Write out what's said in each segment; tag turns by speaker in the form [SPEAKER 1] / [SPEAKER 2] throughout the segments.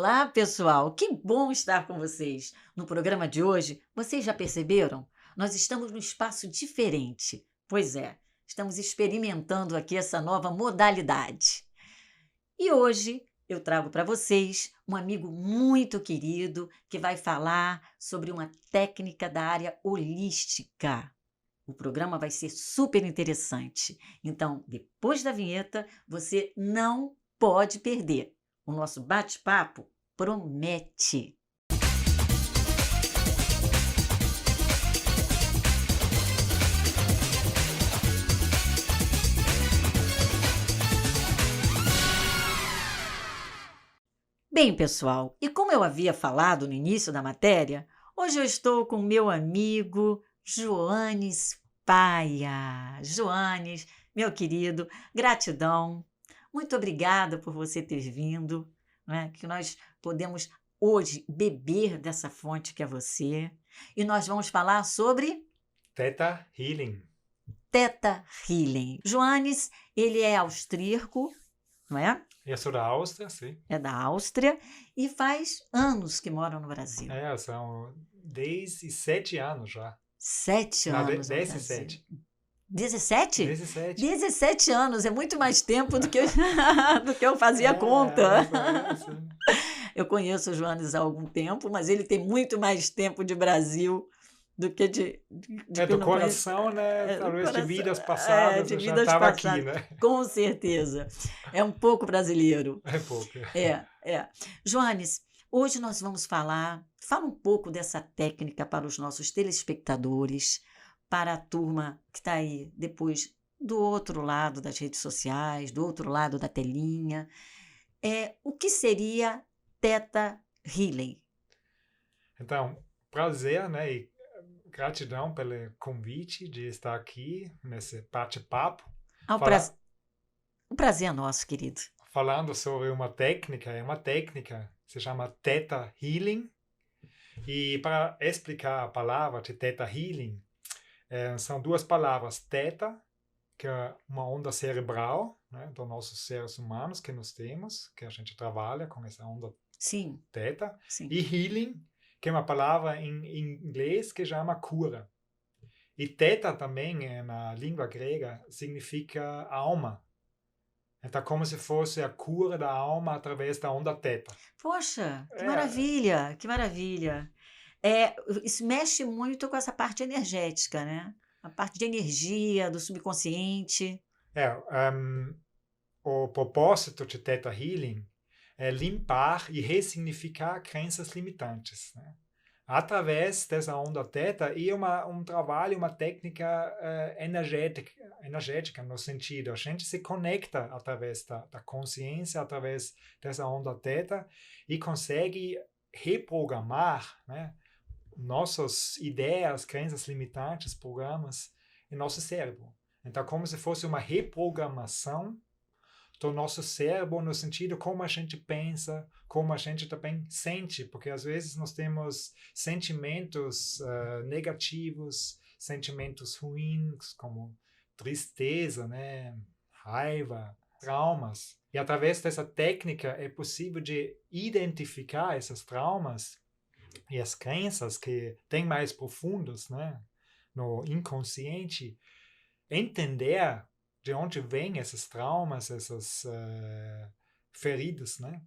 [SPEAKER 1] Olá, pessoal! Que bom estar com vocês! No programa de hoje, vocês já perceberam? Nós estamos num espaço diferente. Pois é, estamos experimentando aqui essa nova modalidade. E hoje eu trago para vocês um amigo muito querido que vai falar sobre uma técnica da área holística. O programa vai ser super interessante. Então, depois da vinheta, você não pode perder. O nosso bate-papo promete. Bem, pessoal, e como eu havia falado no início da matéria, hoje eu estou com meu amigo Joanes Paia. Joanes, meu querido, gratidão. Muito obrigada por você ter vindo, né? Que nós podemos hoje beber dessa fonte que é você. E nós vamos falar sobre
[SPEAKER 2] Theta Healing.
[SPEAKER 1] Theta Healing. Joanes, ele é austríaco, não é?
[SPEAKER 2] Eu sou da Áustria, sim.
[SPEAKER 1] É da Áustria e faz anos que mora no Brasil.
[SPEAKER 2] São 17 anos já.
[SPEAKER 1] 7
[SPEAKER 2] Não,
[SPEAKER 1] anos no
[SPEAKER 2] 17.
[SPEAKER 1] Brasil. 17?
[SPEAKER 2] 17.
[SPEAKER 1] 17 anos, é muito mais tempo do que eu, do que eu fazia conta.
[SPEAKER 2] Sim.
[SPEAKER 1] Eu conheço o Joanes há algum tempo, mas ele tem muito mais tempo de Brasil do que de que eu
[SPEAKER 2] Do
[SPEAKER 1] não conheço.
[SPEAKER 2] coração, né?
[SPEAKER 1] Do
[SPEAKER 2] Talvez de
[SPEAKER 1] coração.
[SPEAKER 2] vidas passadas,
[SPEAKER 1] De
[SPEAKER 2] eu já
[SPEAKER 1] vidas
[SPEAKER 2] estava aqui,
[SPEAKER 1] passadas.
[SPEAKER 2] né?
[SPEAKER 1] Com certeza. É um pouco brasileiro.
[SPEAKER 2] É pouco.
[SPEAKER 1] É. Joanes, hoje nós vamos fala um pouco dessa técnica para os nossos telespectadores, para a turma que está aí depois do outro lado das redes sociais, do outro lado da telinha. O que seria Theta Healing?
[SPEAKER 2] Então, prazer, né? E gratidão pelo convite de estar aqui nesse bate-papo.
[SPEAKER 1] O prazer é nosso, querido.
[SPEAKER 2] Falando sobre uma técnica, se chama Theta Healing. E para explicar a palavra de Theta Healing, são duas palavras. Theta, que é uma onda cerebral, né, dos nossos seres humanos que nós temos, que a gente trabalha com essa onda
[SPEAKER 1] Sim.
[SPEAKER 2] Theta.
[SPEAKER 1] Sim.
[SPEAKER 2] E Healing, que é uma palavra em inglês que chama cura. E Theta também, na língua grega, significa alma. Então, como se fosse a cura da alma através da onda Theta.
[SPEAKER 1] Poxa, que maravilha, que maravilha. Isso mexe muito com essa parte energética, né? A parte de energia, do subconsciente.
[SPEAKER 2] O propósito de Theta Healing é limpar e ressignificar crenças limitantes, né? Através dessa onda Theta e um trabalho, uma técnica energética no sentido, a gente se conecta através da consciência, através dessa onda Theta e consegue reprogramar, né, nossas ideias, crenças limitantes, programas em nosso cérebro. Então, como se fosse uma reprogramação do nosso cérebro no sentido como a gente pensa, como a gente também sente, porque às vezes nós temos sentimentos negativos, sentimentos ruins, como tristeza, né, raiva, traumas. E através dessa técnica é possível de identificar esses traumas e as crenças que têm mais profundos, né, no inconsciente, entender de onde vêm esses traumas, essas feridas, né?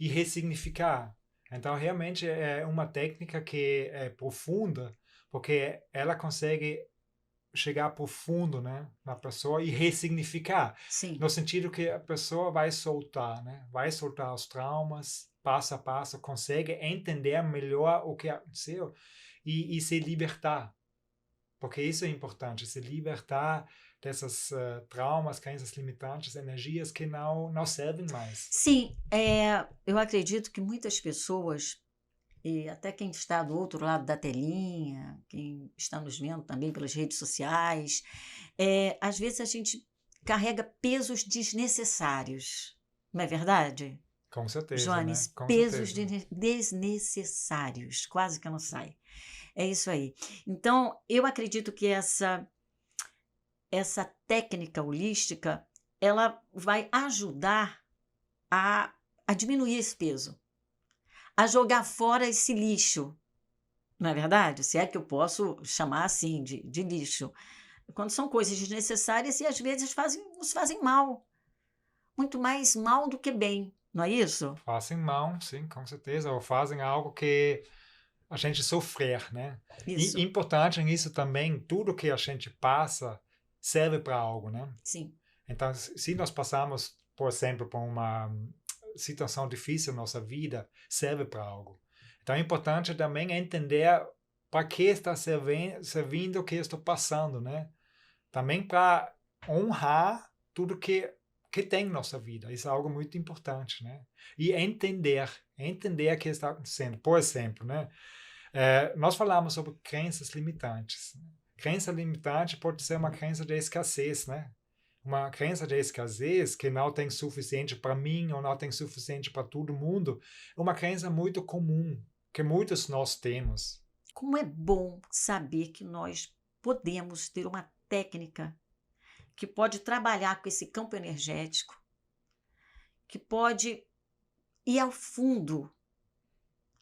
[SPEAKER 2] E ressignificar. Então, realmente é uma técnica que é profunda, porque ela consegue chegar profundo, né, na pessoa e ressignificar.
[SPEAKER 1] Sim.
[SPEAKER 2] No sentido que a pessoa vai soltar, né? Vai soltar os traumas, passo a passo, consegue entender melhor o que aconteceu e se libertar. Porque isso é importante, se libertar dessas traumas, crenças limitantes, energias que não servem mais.
[SPEAKER 1] Sim, eu acredito que muitas pessoas, e até quem está do outro lado da telinha, quem está nos vendo também pelas redes sociais, às vezes a gente carrega pesos desnecessários, não é verdade?
[SPEAKER 2] Com certeza,
[SPEAKER 1] Joanes,
[SPEAKER 2] né? Com
[SPEAKER 1] pesos
[SPEAKER 2] certeza.
[SPEAKER 1] desnecessários, quase que não sai. É isso aí. Então, eu acredito que essa técnica holística, ela vai ajudar a diminuir esse peso. a jogar fora esse lixo, não é verdade? Se é que eu posso chamar assim de lixo. Quando são coisas desnecessárias e às vezes nos fazem mal, muito mais mal do que bem, não é isso?
[SPEAKER 2] Fazem mal, sim, com certeza, ou fazem algo que a gente sofrer, né? E
[SPEAKER 1] Isso,
[SPEAKER 2] importante nisso também, tudo que a gente passa serve para algo, né?
[SPEAKER 1] sim,
[SPEAKER 2] Então, se nós passamos, por exemplo, por uma situação difícil na nossa vida, serve para algo. Então, é importante também entender para que está servindo o que estou passando, né? Também para honrar tudo que tem na nossa vida. Isso é algo muito importante, né? E entender o que está acontecendo. Por exemplo, né? Nós falamos sobre crenças limitantes. Crença limitante pode ser uma crença de escassez, né? Uma crença de escassez que não tem suficiente para mim ou não tem suficiente para todo mundo, é uma crença muito comum que muitos nós temos.
[SPEAKER 1] como é bom saber que nós podemos ter uma técnica que pode trabalhar com esse campo energético, que pode ir ao fundo,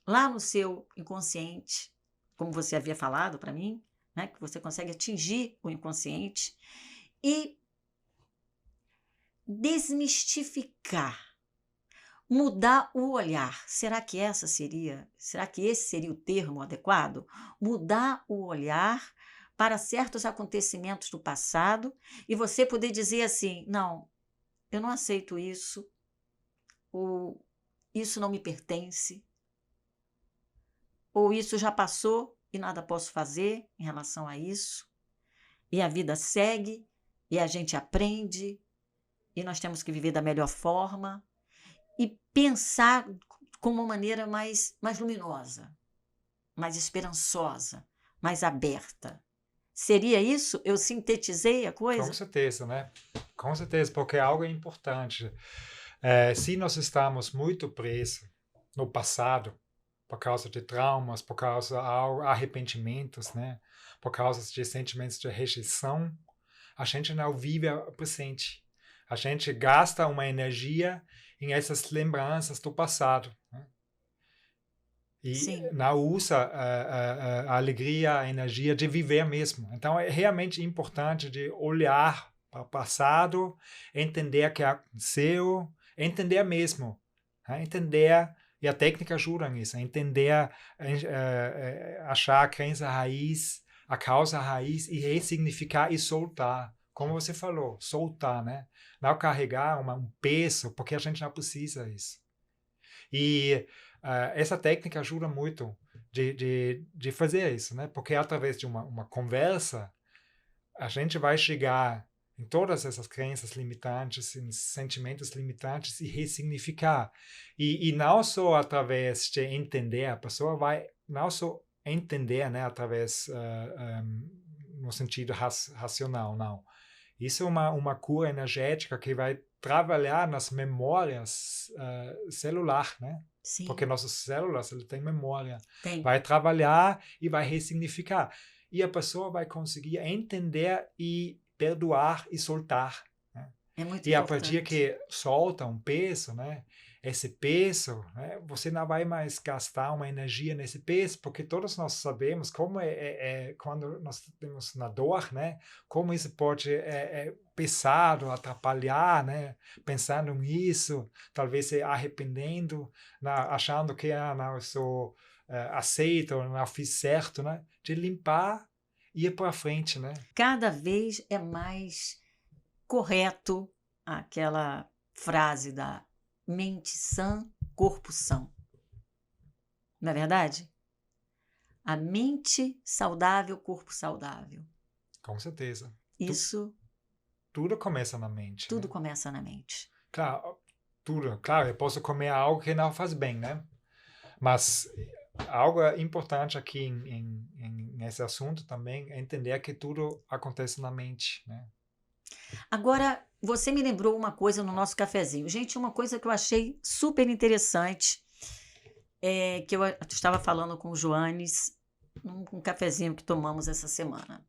[SPEAKER 1] lá no seu inconsciente, como você havia falado para mim, né, que você consegue atingir o inconsciente e desmistificar, mudar o olhar. Será que esse seria o termo adequado? Mudar o olhar para certos acontecimentos do passado e você poder dizer assim: não, eu não aceito isso, ou isso não me pertence, ou isso já passou e nada posso fazer em relação a isso. E a vida segue, e a gente aprende, e nós temos que viver da melhor forma e pensar com uma maneira mais luminosa, mais esperançosa, mais aberta. Seria isso? Eu sintetizei a
[SPEAKER 2] Com
[SPEAKER 1] coisa?
[SPEAKER 2] certeza, né? Com certeza, porque algo é importante. Se nós estamos muito presos no passado, por causa de traumas, por causa de arrependimentos, né? Por causa de sentimentos de rejeição, a gente não vive o presente. A gente gasta uma energia em essas lembranças do passado, né? E
[SPEAKER 1] Sim,
[SPEAKER 2] não usa a alegria, a energia de viver mesmo. Então, é realmente importante de olhar para o passado, entender o que aconteceu, entender mesmo, né? Entender, e a técnica ajuda nisso, entender, achar a crença raiz, a causa raiz e ressignificar e soltar. Como você falou, soltar, né? Não carregar um peso, porque a gente não precisa disso. E essa técnica ajuda muito de fazer isso, né? Porque através de uma conversa, a gente vai chegar em todas essas crenças limitantes, em sentimentos limitantes e ressignificar. E não só através de entender, a pessoa vai não só entender, né? Através, no sentido racional, não. Isso é uma cura energética que vai trabalhar nas memórias celular, né?
[SPEAKER 1] sim,
[SPEAKER 2] Porque nossas células ele têm memória.
[SPEAKER 1] tem.
[SPEAKER 2] Vai trabalhar e vai ressignificar. E a pessoa vai conseguir entender e perdoar e soltar, né?
[SPEAKER 1] É muito
[SPEAKER 2] E a partir
[SPEAKER 1] importante.
[SPEAKER 2] que solta um peso, né? Esse peso, né? Você não vai mais gastar uma energia nesse peso, porque todos nós sabemos como é quando nós temos na dor, né? Como isso pode pesado, atrapalhar, né? Pensando nisso, talvez se arrependendo, achando que não eu sou aceito, não fiz certo, né? De limpar e ir para frente, né?
[SPEAKER 1] Cada vez é mais correto aquela frase da mente sã, corpo são. Não é verdade? A mente saudável, corpo saudável.
[SPEAKER 2] Com certeza.
[SPEAKER 1] Isso
[SPEAKER 2] Tudo começa na mente,
[SPEAKER 1] tudo
[SPEAKER 2] né?
[SPEAKER 1] começa na mente.
[SPEAKER 2] Claro, tudo. Claro, eu posso comer algo que não faz bem, né? Mas algo importante aqui nesse assunto também é entender que tudo acontece na mente, né?
[SPEAKER 1] Agora, você me lembrou uma coisa no nosso cafezinho. Gente, uma coisa que eu achei super interessante, que eu estava falando com o Joanes, num cafezinho que tomamos essa semana.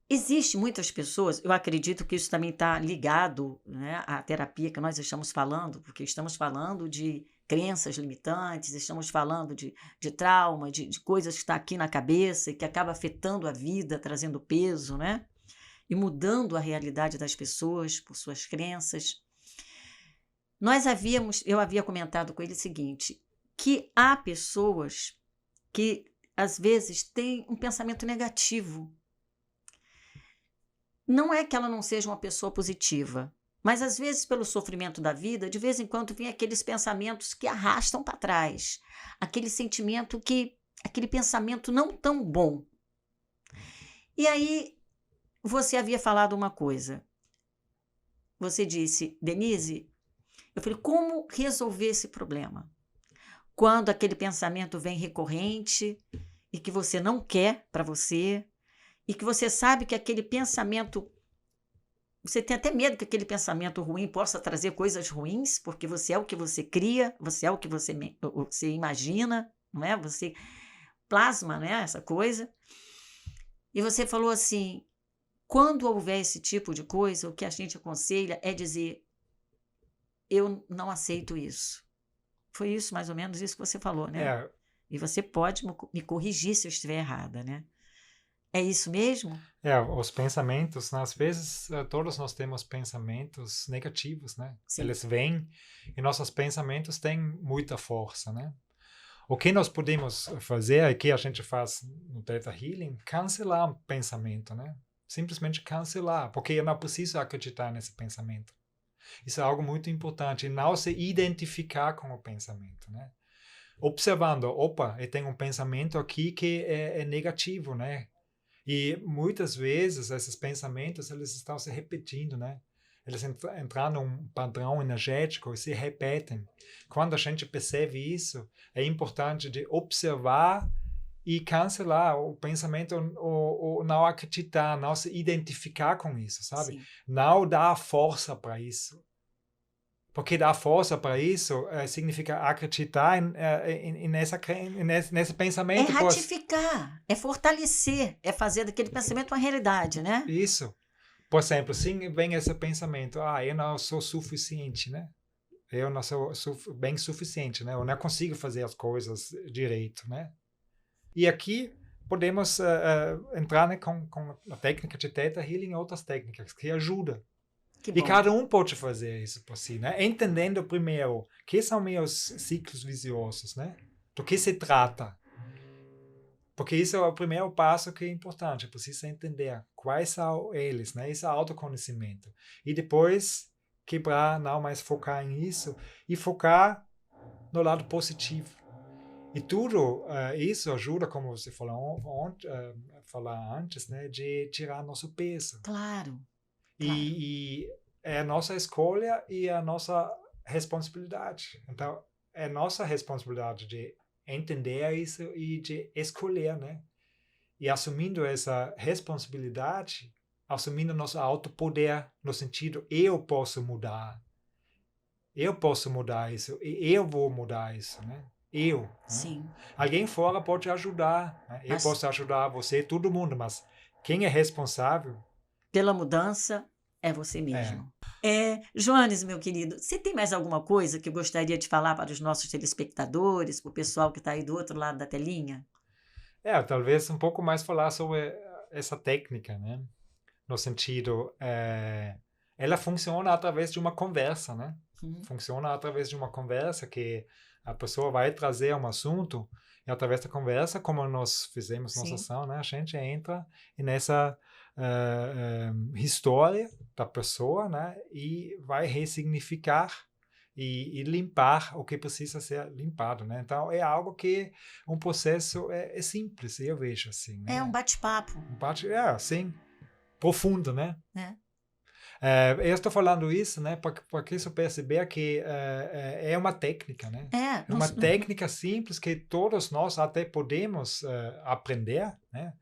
[SPEAKER 1] Existe muitas pessoas, eu acredito que isso também está ligado, né, à terapia que nós estamos falando, porque estamos falando de crenças limitantes, estamos falando de trauma, de coisas que está aqui na cabeça e que acaba afetando a vida, trazendo peso, né? E mudando a realidade das pessoas por suas crenças. Eu havia comentado com ele o seguinte, que há pessoas que às vezes têm um pensamento negativo. Não é que ela não seja uma pessoa positiva, mas às vezes pelo sofrimento da vida, de vez em quando vem aqueles pensamentos que arrastam para trás, aquele pensamento não tão bom. E aí você havia falado uma coisa. Você disse, Denise, eu falei, como resolver esse problema? Quando aquele pensamento vem recorrente e que você não quer para você, e que você sabe que aquele pensamento, você tem até medo que aquele pensamento ruim possa trazer coisas ruins, porque você é o que você cria, você é o que você imagina, não é? Você plasma, né, essa coisa. E você falou assim, quando houver esse tipo de coisa, o que a gente aconselha é dizer, eu não aceito isso. Foi isso, mais ou menos, isso que você falou, né? E você pode me corrigir se eu estiver errada, né? É isso mesmo?
[SPEAKER 2] Os pensamentos, né? Às vezes todos nós temos pensamentos negativos, né?
[SPEAKER 1] Sim.
[SPEAKER 2] Eles vêm e nossos pensamentos têm muita força, né? O que nós podemos fazer, e que a gente faz no Theta Healing, cancelar o pensamento, né? Simplesmente cancelar, porque eu não preciso acreditar nesse pensamento. Isso é algo muito importante, e não se identificar com o pensamento, né? Observando, opa, eu tenho um pensamento aqui que é negativo, né? E muitas vezes esses pensamentos, eles estão se repetindo, né? Eles entram num padrão energético e se repetem. Quando a gente percebe isso, é importante de observar e cancelar o pensamento, ou não acreditar, não se identificar com isso, sabe?
[SPEAKER 1] Sim.
[SPEAKER 2] Não dar força para isso. Porque dar força para isso significa acreditar nesse pensamento.
[SPEAKER 1] É ratificar, é fortalecer, é fazer daquele pensamento uma realidade, né?
[SPEAKER 2] Isso. Por exemplo, sim, vem esse pensamento, eu não sou suficiente, né? Eu não sou bem suficiente, né? Eu não consigo fazer as coisas direito, né? E aqui podemos entrar, né, com a técnica de Theta Healing e outras técnicas que ajudam. E cada um pode fazer isso por si, né? Entendendo primeiro que são meus ciclos viciosos, né? Do que se trata. Porque isso é o primeiro passo que é importante. Precisa entender quais são eles, né? Esse autoconhecimento. E depois quebrar, não mais focar nisso e focar no lado positivo. E tudo isso ajuda, como você falou falar antes, né? De tirar nosso peso.
[SPEAKER 1] Claro.
[SPEAKER 2] E é a nossa escolha e a nossa responsabilidade. Então, é nossa responsabilidade de entender isso e de escolher, né? E assumindo essa responsabilidade, assumindo nosso autopoder, no sentido, eu posso mudar isso, e eu vou mudar isso, né? Eu.
[SPEAKER 1] Sim.
[SPEAKER 2] Né? Alguém fora pode ajudar, né? Eu posso ajudar você, todo mundo, mas quem é responsável
[SPEAKER 1] pela mudança é você mesmo. Joanes, meu querido, você tem mais alguma coisa que gostaria de falar para os nossos telespectadores, para o pessoal que está aí do outro lado da telinha?
[SPEAKER 2] Talvez um pouco mais falar sobre essa técnica, né? No sentido, ela funciona através de uma conversa, né? Funciona através de uma conversa que a pessoa vai trazer um assunto e através da conversa, como nós fizemos nossa ação, né? A gente entra nessa história da pessoa, né? E vai ressignificar e limpar o que precisa ser limpado, né? Então, é algo que um processo é simples, eu vejo assim, né?
[SPEAKER 1] É um bate-papo.
[SPEAKER 2] Sim, profundo, né? Eu estou falando isso, né, para que você perceber que é uma técnica, né? É uma técnica simples que todos nós até podemos aprender, né?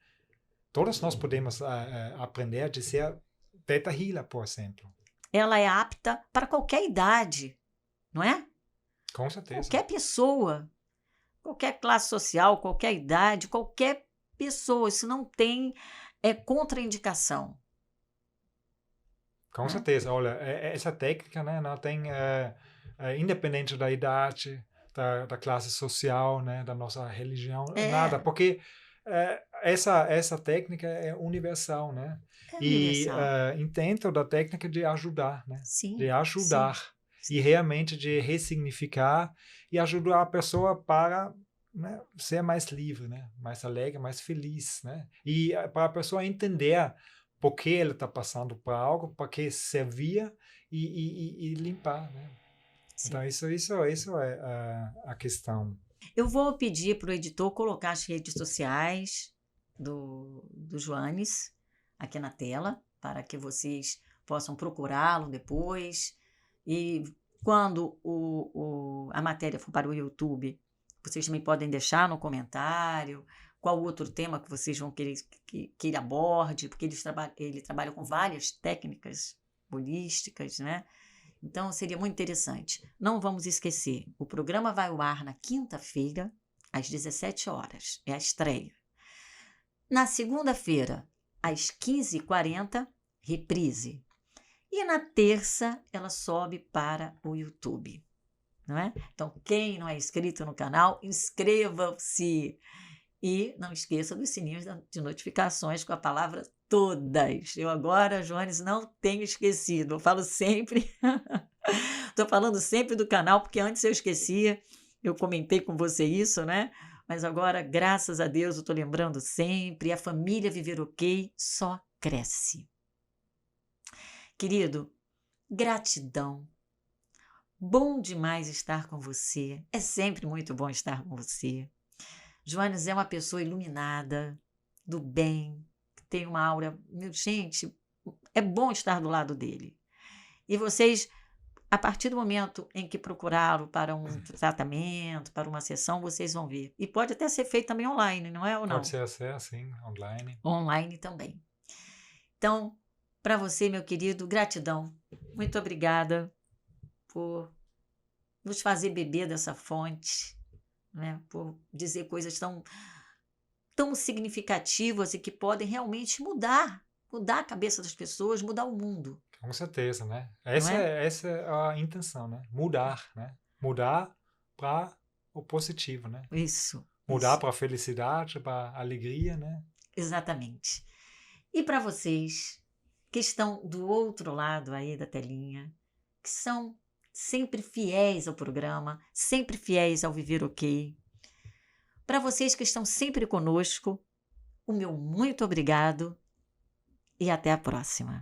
[SPEAKER 2] Todos nós podemos aprender de ser Theta Healer, por exemplo.
[SPEAKER 1] Ela é apta para qualquer idade, não é?
[SPEAKER 2] Com certeza.
[SPEAKER 1] Qualquer pessoa, qualquer classe social, qualquer idade, qualquer pessoa. Isso não tem contraindicação.
[SPEAKER 2] Com certeza. Olha, essa técnica, né, não tem, independente da idade, da classe social, né, da nossa religião, nada,
[SPEAKER 1] É,
[SPEAKER 2] porque essa técnica é universal, né?
[SPEAKER 1] é
[SPEAKER 2] E
[SPEAKER 1] universal.
[SPEAKER 2] intento da técnica de ajudar, né? De
[SPEAKER 1] Sim, sim,
[SPEAKER 2] ajudar e
[SPEAKER 1] sim.
[SPEAKER 2] realmente de ressignificar e ajudar a pessoa para, né, ser mais livre, né? Mais alegre, mais feliz, né? E para a pessoa entender por que ela está passando por algo, para que servir e limpar, né? Então,
[SPEAKER 1] Sim.
[SPEAKER 2] isso é a questão.
[SPEAKER 1] Eu vou pedir para o editor colocar as redes sociais do Joanes aqui na tela, para que vocês possam procurá-lo depois. E quando a matéria for para o YouTube, vocês também podem deixar no comentário qual outro tema que vocês vão querer que ele aborde, porque ele trabalha com várias técnicas holísticas, né? Então, seria muito interessante. Não vamos esquecer, o programa vai ao ar na quinta-feira, às 17 horas. É a estreia. Na segunda-feira, às 15h40, reprise. E na terça, ela sobe para o YouTube. Não é? Então, quem não é inscrito no canal, inscreva-se. E não esqueça dos sininhos de notificações com a palavra todas. Eu agora, Joanes, não tenho esquecido. Eu falo sempre. Estou falando sempre do canal, porque antes eu esquecia. Eu comentei com você isso, né? Mas agora, graças a Deus, eu estou lembrando sempre. E a família Viver Ok só cresce. Querido, gratidão. Bom demais estar com você. É sempre muito bom estar com você. Joanes é uma pessoa iluminada, do bem, que tem uma aura. Gente, é bom estar do lado dele. E vocês, a partir do momento em que procurá-lo para um tratamento, para uma sessão, vocês vão ver. E pode até ser feito também online, não é ou
[SPEAKER 2] Pode
[SPEAKER 1] não?
[SPEAKER 2] ser assim, online.
[SPEAKER 1] Online também. Então, para você, meu querido, gratidão. Muito obrigada por nos fazer beber dessa fonte, né? Por dizer coisas tão significativas e que podem realmente mudar a cabeça das pessoas, mudar o mundo,
[SPEAKER 2] Com certeza, né?
[SPEAKER 1] não é?
[SPEAKER 2] Essa é a intenção, né? Mudar, né? Mudar para o positivo, né? Mudar
[SPEAKER 1] Isso,
[SPEAKER 2] para a felicidade, para a alegria, né?
[SPEAKER 1] exatamente. E para vocês que estão do outro lado aí da telinha, que são sempre fiéis ao programa, sempre fiéis ao Viver Ok, para vocês que estão sempre conosco, o meu muito obrigado e até a próxima.